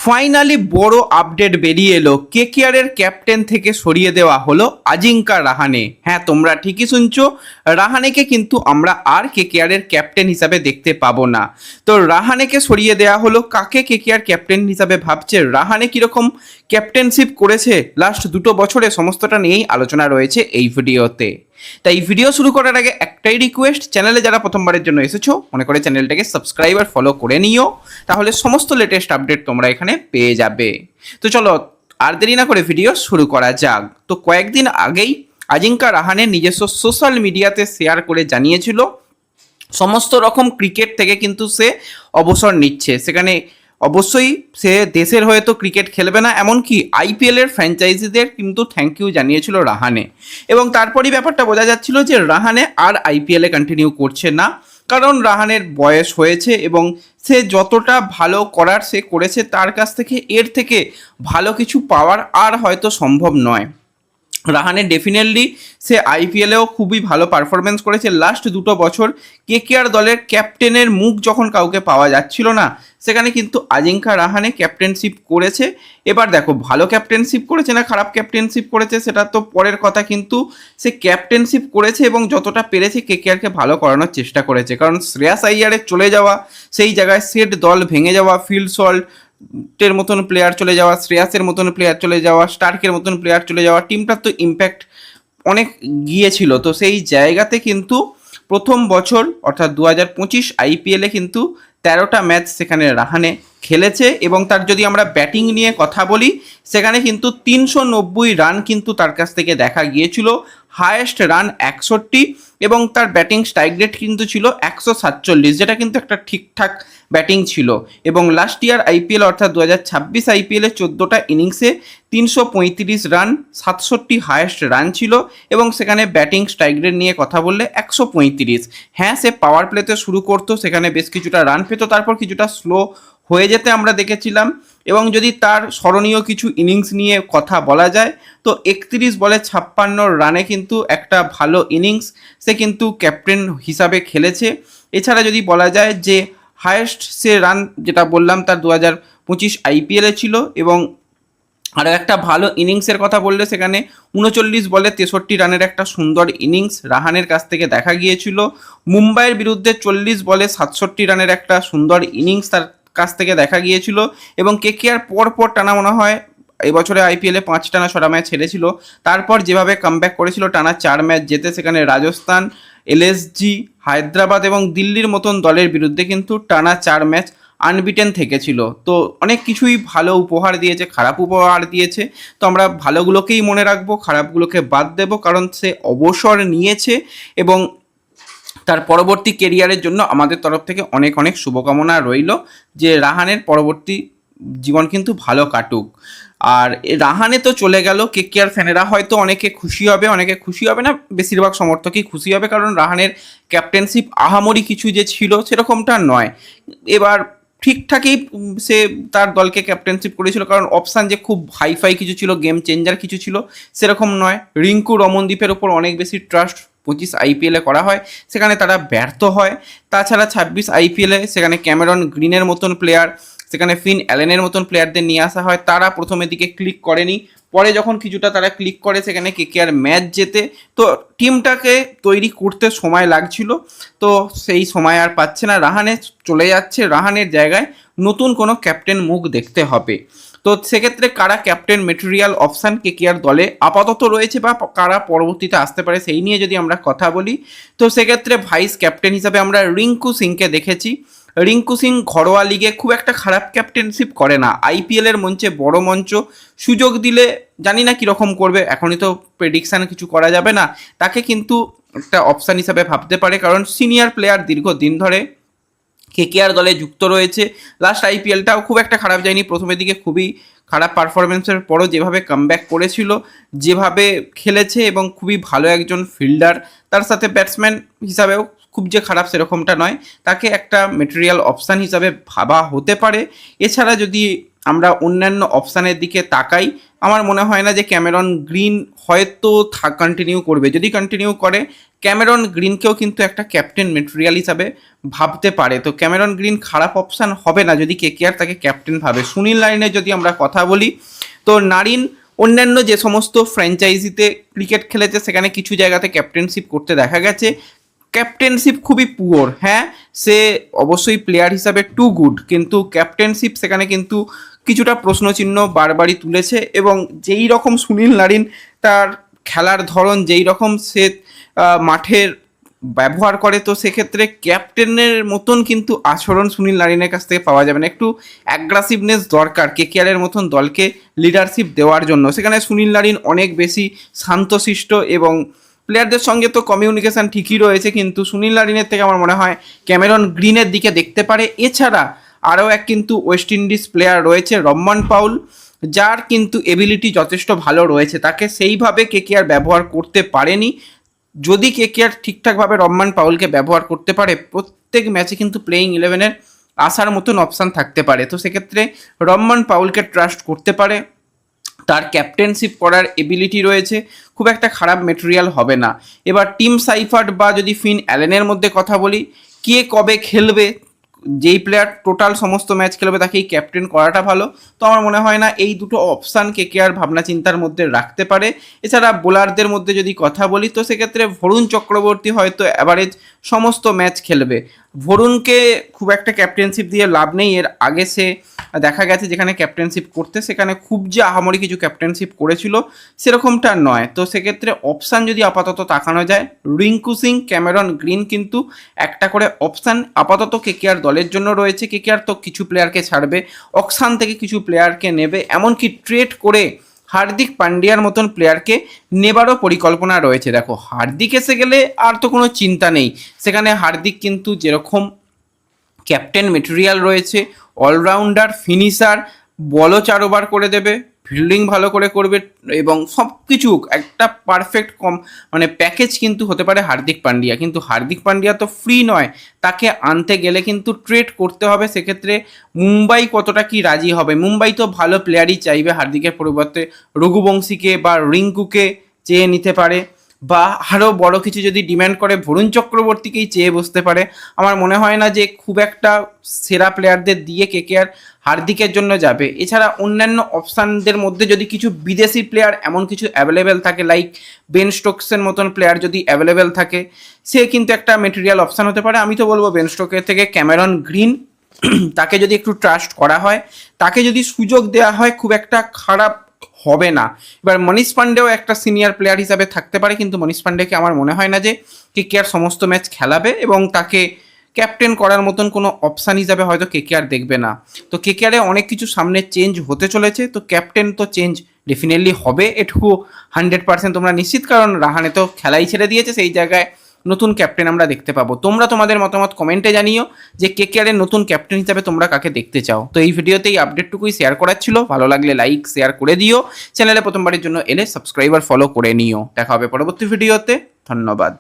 Finally বড় update বেরিয়ে এলো। কেকেআরের ক্যাপ্টেন থেকে সরিয়ে দেওয়া হলো আজিঙ্কা রাহানে। হ্যাঁ, তোমরা ঠিকই শুনছো, রাহানেকে কিন্তু আমরা আর কেকেআরের ক্যাপ্টেন হিসাবে দেখতে পাবো না। তো রাহানেকে সরিয়ে দেওয়া হলো। কাকে কেকেআর ক্যাপ্টেন হিসাবে ভাবছে, রাহানে কিরকম ক্যাপ্টেনশিপ করেছে লাস্ট 2 বছরে, সমস্তটা নিয়েই আলোচনা রয়েছে এই ভিডিওতে। তাই ভিডিও শুরু করার আগে একটাই রিকোয়েস্ট, চ্যানেলে যারা প্রথমবারের জন্য এসেছো মনে করে চ্যানেলটাকে সাবস্ক্রাইব আর ফলো করে নিও, তাহলে সমস্ত লেটেস্ট আপডেট তোমরা এখানে পেয়ে যাবে। তো চলো আর দেরি না করে ভিডিও শুরু করা যাক। তো কয়েকদিন আগেই আজিঙ্কা রাহানে নিজস্ব সোশ্যাল মিডিয়াতে শেয়ার করে জানিয়েছিল সমস্ত রকম ক্রিকেট থেকে কিন্তু সে অবসর নিচ্ছে। সেখানে অবশ্যই সে দেশের হয়ে তো ক্রিকেট খেলবে না, এমনকি আইপিএলের ফ্র্যাঞ্চাইজিদের কিন্তু থ্যাংক ইউ জানিয়েছিল রাহানে। এবং তারপরই ব্যাপারটা বোঝা যাচ্ছিল যে রাহানে আর আইপিএলে কন্টিনিউ করছে না, কারণ রাহানের বয়স হয়েছে এবং সে যতটা ভালো করার সে করেছে, তার কাছ থেকে এর থেকে ভালো কিছু পাওয়ার আর হয়তো সম্ভব নয়। রাহানে ডেফিনেটলি সে আইপিএলেও খুবই ভালো পারফরমেন্স করেছে। লাস্ট 2 বছর কেকেআর দলের ক্যাপ্টেনের মুখ যখন কাউকে পাওয়া যাচ্ছিল না, সেখানে কিন্তু আজিঙ্কা রাহানে ক্যাপ্টেনশিপ করেছে। এবার দেখো, ভালো ক্যাপ্টেনশিপ করেছে না খারাপ ক্যাপ্টেনশিপ করেছে সেটা তো পরের কথা, কিন্তু সে ক্যাপ্টেনশিপ করেছে এবং যতটা পেরেছে কেকেআরকে ভালো করানোর চেষ্টা করেছে। কারণ শ্রেয়াস আইয়ারের চলে যাওয়া, সেই জায়গায় সেট দল ভেঙে যাওয়া, ফিল সল্ট টের মতন প্লেয়ার চলে যাওয়া, শ্রেয়াসের মতন প্লেয়ার চলে যাওয়া, স্টার্কের মতন প্লেয়ার চলে যাওয়া, টিমটার তো ইম্প্যাক্ট অনেক গিয়েছিল। তো সেই জায়গাতে কিন্তু প্রথম বছর অর্থাৎ 2025 আইপিএলে কিন্তু 13টা ম্যাচ সেখানে রাহানে খেলেছে। এবং তার যদি আমরা ব্যাটিং নিয়ে কথা বলি, সেখানে কিন্তু 390 রান কিন্তু তার কাছ থেকে দেখা গিয়েছিল, হায়েস্ট রান 61, এবং তার ব্যাটিং স্ট্রাইক রেট কিন্তু ছিল 147, যেটা কিন্তু একটা ঠিকঠাক ব্যাটিং ছিল। এবং লাস্ট ইয়ার আইপিএল অর্থাৎ 2026 আইপিএলে 14টা ইনিংসে 335 রান, 67 হায়েস্ট রান ছিল, এবং সেখানে ব্যাটিং স্ট্রাইক রেট নিয়ে কথা বললে 135। হ্যাঁ, সে পাওয়ার প্লেতে শুরু করতো, সেখানে বেশ কিছুটা রান পেত, তারপর কিছুটা স্লো হয়ে যেতে আমরা দেখেছিলাম। এবং যদি তার স্মরণীয় কিছু ইনিংস নিয়ে কথা বলা যায়, তো 31 বলে 56 রানে কিন্তু একটা ভালো ইনিংস সে কিন্তু ক্যাপ্টেন হিসাবে খেলেছে। এছাড়া যদি বলা যায় যে হায়েস্ট সে রান যেটা বললাম তার 2025 আইপিএলে ছিল, এবং আরও একটা ভালো ইনিংসের কথা বললে সেখানে 39 বলে 63 রানের একটা সুন্দর ইনিংস রাহানের কাছ থেকে দেখা গিয়েছিল। মুম্বাইয়ের বিরুদ্ধে 40 বলে 67 রানের একটা সুন্দর ইনিংস তার কাছ থেকে দেখা গিয়েছিল। এবং কেকেআর পর টানা মনে হয় এবছরে আইপিএলে 5 টানা 6টা ম্যাচ হেরেছিল, তারপর যেভাবে কামব্যাক করেছিল টানা 4 ম্যাচ জেতে, সেখানে রাজস্থান, এলএসজি, হায়দ্রাবাদ এবং দিল্লির মতন দলের বিরুদ্ধে কিন্তু টানা 4 ম্যাচ আনবিটেন থেকেছিল। তো অনেক কিছুই ভালো উপহার দিয়েছে, খারাপ উপহার দিয়েছে। তো আমরা ভালোগুলোকেই মনে রাখবো, খারাপগুলোকে বাদ দেবো, কারণ সে অবসর নিয়েছে এবং তার পরবর্তী কেরিয়ারের জন্য আমাদের তরফ থেকে অনেক অনেক শুভকামনা রইল, যে রাহানের পরবর্তী জীবন কিন্তু ভালো কাটুক। আর রাহানে তো চলে গেল, কেকেআর ফ্যানেরা হয়তো অনেকে খুশি হবে, অনেকে খুশি হবে না, বেশিরভাগ সমর্থকই খুশি হবে, কারণ রাহানের ক্যাপ্টেনশিপ আহামরি কিছু যে ছিল সেরকমটা নয়। এবার ঠিকঠাকই সে তার দলকে ক্যাপ্টেনশিপ করেছিল, কারণ অপশান যে খুব হাইফাই কিছু ছিল, গেম চেঞ্জার কিছু ছিল, সেরকম নয়। রিঙ্কু রমনদীপের ওপর অনেক বেশি ট্রাস্ট 25 আইপিএলে করা হয়, সেখানে তারা ব্যর্থ হয়। তাছাড়া 26 আইপিএলে সেখানে ক্যামেরন গ্রিনের মতন প্লেয়ার, সেখানে ফিন অ্যালেনের মতন প্লেয়ারদের নিয়ে আসা হয়, তারা প্রথমের দিকে ক্লিক করেনি, পরে যখন কিছুটা তারা ক্লিক করে সেখানে কেকেআর ম্যাচ জেতে। তো টিমটাকে তৈরি করতে সময় লাগছিল, তো সেই সময় আর পাচ্ছে না, রাহানে চলে যাচ্ছে, রাহানের জায়গায় নতুন কোনো ক্যাপ্টেন মুখ দেখতে হবে। তো সেক্ষেত্রে কারা ক্যাপ্টেন মেটেরিয়াল অপশান কেকেআর দলে আপাতত রয়েছে বা কারা পরবর্তীতে আসতে পারে সেই নিয়ে যদি আমরা কথা বলি, তো সেক্ষেত্রে ভাইস ক্যাপ্টেন হিসাবে আমরা রিঙ্কু সিংকে দেখেছি। রিঙ্কু সিং ঘরোয়া লিগে খুব একটা খারাপ ক্যাপ্টেনশিপ করে না, আইপিএলের মঞ্চে বড় মঞ্চ সুযোগ দিলে জানি না কীরকম করবে, এখনই তো প্রেডিকশান কিছু করা যাবে না, তাকে কিন্তু একটা অপশান হিসাবে ভাবতে পারে, কারণ সিনিয়র প্লেয়ার দীর্ঘদিন ধরে কেকেআর দলে যুক্ত রয়েছে। লাস্ট আইপিএলটাও খুব একটা খারাপ যায়নি, প্রথমের দিকে খুবই খারাপ পারফরমেন্সের পরও যেভাবে কামব্যাক করেছিল, যেভাবে খেলেছে, এবং খুবই ভালো একজন ফিল্ডার, তার সাথে ব্যাটসম্যান হিসাবেও খুব যে খারাপ সেরকমটা নয়, তাকে একটা মেটেরিয়াল অপশান হিসাবে ভাবা হতে পারে। এছাড়া যদি আমরা অন্যান্য অপশানের দিকে তাকাই, আমার মনে হয় না যে ক্যামেরন গ্রিন হয়তো কন্টিনিউ করবে। যদি কন্টিনিউ করে, ক্যামেরন গ্রিনকেও কিন্তু একটা ক্যাপ্টেন মেটেরিয়াল হিসাবে ভাবতে পারে। তো ক্যামেরন গ্রিন খারাপ অপশান হবে না যদি কেকেআর তাকে ক্যাপ্টেন ভাবে। সুনীল নারিনের যদি আমরা কথা বলি, তো নারিন অন্যান্য যে সমস্ত ফ্র্যাঞ্চাইজিতে ক্রিকেট খেলেছে সেখানে কিছু জায়গাতে ক্যাপ্টেনশিপ করতে দেখা গেছে, ক্যাপ্টেনশিপ খুবই পুয়ার। হ্যাঁ, সে অবশ্যই প্লেয়ার হিসাবে টু গুড, কিন্তু ক্যাপ্টেনশিপ সেখানে কিন্তু কিছুটা প্রশ্নচিহ্ন বারবারই তুলেছে। এবং যেই রকম সুনীল নারিন তার খেলার ধরন, যেই রকম সে মাঠের ব্যবহার করে, তো সেক্ষেত্রে ক্যাপ্টেনের মতন কিন্তু আচরণ সুনীল নারিনের কাছ থেকে পাওয়া যাবে না। একটু অ্যাগ্রাসিভনেস দরকার কেকেআরের মতন দলকে লিডারশিপ দেওয়ার জন্য। সেখানে সুনীল নারিন অনেক বেশি শান্তশিষ্ট এবং প্লেয়ারদের সঙ্গে তো কমিউনিকেশান ঠিকই রয়েছে, কিন্তু সুনীল নারিনের থেকে আমার মনে হয় ক্যামেরন গ্রিনের দিকে দেখতে পারে। এছাড়া আরও এক কিন্তু ওয়েস্ট ইন্ডিজ প্লেয়ার রয়েছে রহমান পাউল, যার কিন্তু এবিলিটি যথেষ্ট ভালো রয়েছে, তাকে সেইভাবে কেকেআর ব্যবহার করতে পারেনি। যদি কেকেআর ঠিকঠাকভাবে রহমান পাউলকে ব্যবহার করতে পারে, প্রত্যেক ম্যাচে কিন্তু প্লেয়িং 11-এর আসার মতন অপশান থাকতে পারে। তো সেক্ষেত্রে রহমান পাউলকে ট্রাস্ট করতে পারে, তার ক্যাপ্টেনশিপ করার এবিলিটি রয়েছে, খুব একটা খারাপ মেটেরিয়াল হবে না। এবার টিম সাইফার্ট বা যদি ফিন অ্যালেনের মধ্যে কথা বলি, কে কবে খেলবে, যেই প্লেয়ার টোটাল সমস্ত ম্যাচ খেলবে তাকেই ক্যাপ্টেন করাটা ভালো। তো আমার মনে হয় না এই দুটো অপশান কেকেআর ভাবনা চিন্তার মধ্যে রাখতে পারে। এছাড়া বোলারদের মধ্যে যদি কথা বলি, তো সেক্ষেত্রে বরুণ চক্রবর্তী হয়তো অ্যাভারেজ সমস্ত ম্যাচ খেলবে। বরুণকে খুব একটা ক্যাপ্টেনশিপ দিয়ে লাভ নেই। এর আগে সে দেখা গেছে যেখানে ক্যাপ্টেনশিপ করতে, সেখানে খুব যে আহামরি কিছু ক্যাপ্টেনশিপ করেছিল সেরকমটা নয়। তো সেক্ষেত্রে অপশান যদি আপাতত তাকানো যায়, রিঙ্কু সিং, ক্যামেরন গ্রিন কিন্তু একটা করে অপশান আপাতত কেকেআর দলের জন্য রয়েছে। কেকেআর তো কিছু প্লেয়ারকে ছাড়বে, অকশান থেকে কিছু প্লেয়ারকে নেবে, এমনকি ট্রেড করে হার্দিক পান্ডিয়ার মতন প্লেয়ারকে নেবারও পরিকল্পনা রয়েছে। দেখো, হার্দিক এসে গেলে আর তো কোনো চিন্তা নেই। সেখানে হার্দিক কিন্তু যেরকম ক্যাপ্টেন মেটেরিয়াল রয়েছে, অলরাউন্ডার, ফিনিশার, বলও 4 ওভার করে দেবে, ফিল্ডিং ভালো করে করবে এবং সব কিছু একটা পারফেক্ট প্যাকেজ কিন্তু হতে পারে হার্দিক পান্ডিয়া। কিন্তু হার্দিক পান্ডিয়া তো ফ্রি নয়, তাকে আনতে গেলে কিন্তু ট্রেড করতে হবে। সেক্ষেত্রে মুম্বাই কতটা কি রাজি হবে? মুম্বাই তো ভালো প্লেয়ারই চাইবে, হার্দিকের পরিবর্তে রঘুবংশীকে বা রিঙ্কুকে চেয়ে নিতে পারে, বা আরও বড় কিছু যদি ডিম্যান্ড করে বরুণ চক্রবর্তীকেই চেয়ে বসতে পারে। আমার মনে হয় না যে খুব একটা সেরা প্লেয়ারদের দিয়ে কেকেআর হার্দিকের জন্য যাবে। এছাড়া অন্যান্য অপশানদের মধ্যে যদি কিছু বিদেশি প্লেয়ার এমন কিছু অ্যাভেলেবেল থাকে, লাইক বেন স্টোকসের মতন প্লেয়ার যদি অ্যাভেলেবেল থাকে, সে কিন্তু একটা মেটেরিয়াল অপশান হতে পারে। আমি তো বলবো বেন স্টোকের থেকে ক্যামেরন গ্রিন, তাকে যদি একটু ট্রাস্ট করা হয়, তাকে যদি সুযোগ দেওয়া হয়, খুব একটা খারাপ হবে না। এবার মনীষ পান্ডেও একটা সিনিয়র প্লেয়ার হিসাবে থাকতে পারে, কিন্তু মনীষ পান্ডেকে আমার মনে হয় না যে কেকেআর সমস্ত ম্যাচ খেলাবে এবং তাকে ক্যাপ্টেন করার মতন কোনো অপশান হিসাবে হয়তো কেকেআর দেখবে না। তো কেকেআরে অনেক কিছু সামনে চেঞ্জ হতে চলেছে, তো ক্যাপ্টেন তো চেঞ্জ ডেফিনেটলি হবে, এটুকু 100% তোমরা নিশ্চিত, কারণ রাহানে তো খেলাই ছেড়ে দিয়েছে, সেই জায়গায় নতুন ক্যাপ্টেন আমরা দেখতে পাবো। তোমরা তোমাদের মতামত কমেন্টে জানিও যে কেকেআরের নতুন ক্যাপ্টেন হিসাবে তোমরা কাকে দেখতে চাও। তো এই ভিডিওতে এই আপডেটটুকুই শেয়ার করার ছিল, ভালো লাগলে লাইক শেয়ার করে দিও, চ্যানেলে প্রথমবারের জন্য এলে সাবস্ক্রাইবার ফলো করে নিও। দেখা হবে পরবর্তী ভিডিওতে, ধন্যবাদ।